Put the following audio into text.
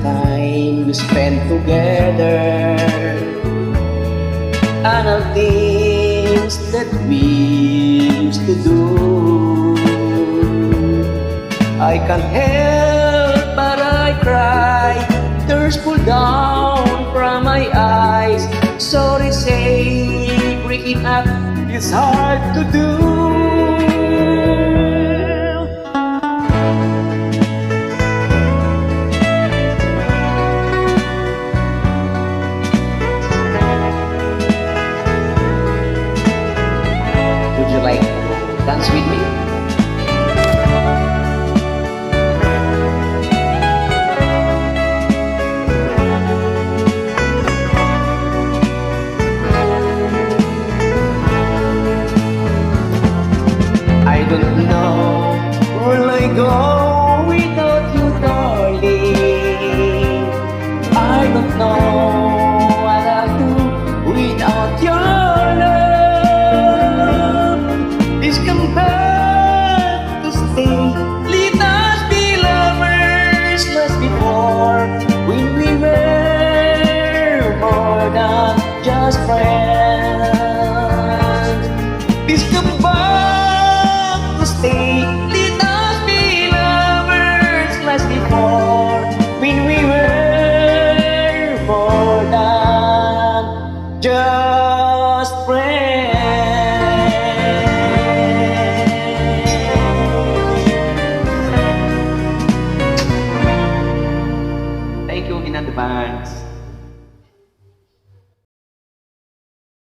time we spent together, and all things that we used to do. I can't help but I cry, tears pull down from my eyes. Sorry, say breaking up is hard to do. Would you like to dance with me?